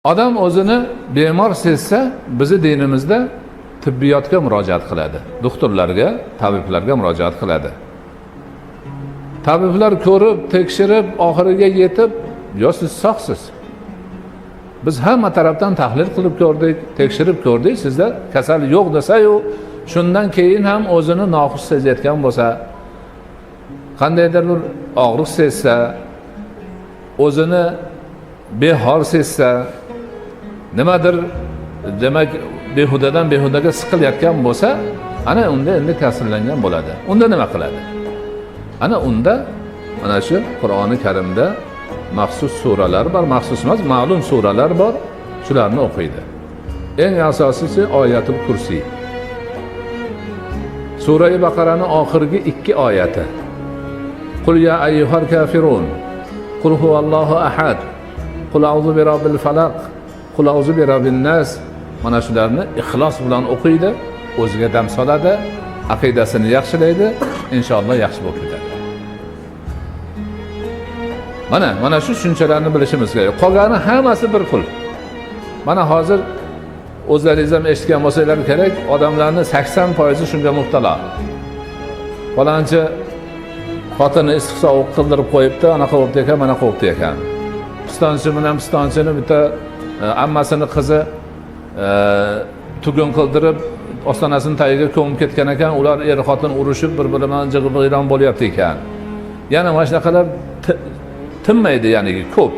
Odam o'zini bemor sezsa, bizi dinimizda tibbiyotga murojaat qiladi. Doktorlarga, tabiblarga murojaat qiladi. Tabiblar ko'rib, tekshirib, oxiriga yetib, "Yo, siz sog'siz. Biz hamma tarafdan tahlil qilib ko'rdik, tekshirib ko'rdik, sizda kasal yo'q" desa-yu, shundan keyin ham o'zini noxush sezayotgan bo'lsa, qandaydir bir og'riq sezsa, o'zini behol sezsa, nimadir demak behudadan behudaga siqilayotgan bo'lsa, ana unda endi ta'sirlangan bo'ladi. Unda nima qiladi? Ana unda mana shu Qur'oni Karimda maxsus suralar bor, maxsus emas, ma'lum suralar bor, shularni o'qiydi. Eng asosiysi Oyatul Kursi. Sura-i Baqaraning oxirgi 2 oyati. Qul ya ayyuhal kafirun, qul huvallohu ahad, qul a'udhu birabbil falaq, qul a'udhu birabbin nas. Mana shularni ixlos bilan o'qiydi, o'ziga dam soladi, aqidasini yaxshilaydi, inshaalloh yaxshi bo'lib ketadi. Mana shu tushunchalarni bilishimiz kerak. Qolgani hammasi bir pul. Mana hozir o'zlaringiz ham eshitgan bo'lsanglar kerak, odamlarning 80% shunga muftalo. Falonchi xotini issiq sovuq qildirib qo'yibdi, anaqa bo'libdi ekan, mana qo'yibdi ekan. Pistonchi bilan pistonchini bitta ammasini qizi tugun qildirib ostonasini tagiga ko'mib ketgan ekan, ular er xotin urushib bir-biri bilan jig'ibg'iyron bo'lyapti ekan. Yana mana shunaqalar tinmaydi, ya'ni ko'p.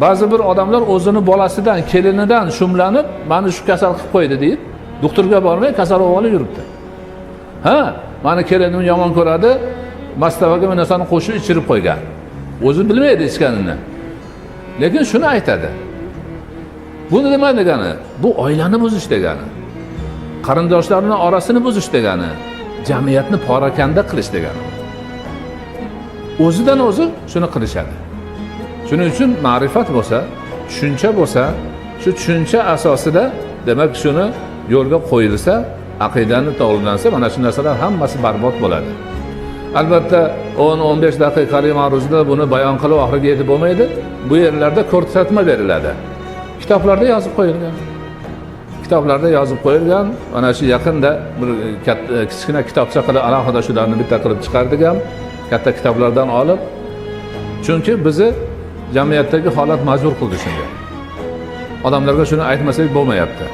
Ba'zi bir odamlar o'zini bolasidan, kelinidan shumlanib, "Meni shu kasal qilib qo'ydi" deb, doktorga bormay kasal olib yuribdi. Ha, meni kelinim yomon ko'radi, mastavaga bir narsani qo'shib ichirib qo'ygan. O'zi bilmaydi ichganini. Lekin shuni aytadi. Bu nima degani? Bu oilani buzish degani. Qarindoshlarning orasini buzish degani. Jamiyatni parokanda qilish degani. O'zidan o'zi shuni qilishadi. Shuning uchun ma'rifat bo'lsa, tushuncha bo'lsa, shu tushuncha asosida demak shuni yo'lga qo'yilsa, aqidani to'g'rilansa, mana shu narsalar hammasi barbod bo'ladi. Albatta 10-15 daqiqalik ma'ruzada buni bayon qilib oxiriga yetib bo'lmaydi. Bu yerlarda ko'rsatma beriladi. Kitoblarda yozib qo'yilgan. Kitoblarda yozib qo'yilgan. Mana shu yaqinda bir kichkina kitobcha qilib alohida shularni bitta qilib chiqardik ham, katta kitoblardan olib. Chunki bizni jamiyatdagi holat majbur qildi shunga. Odamlarga shuni aytmasak bo'lmayapti.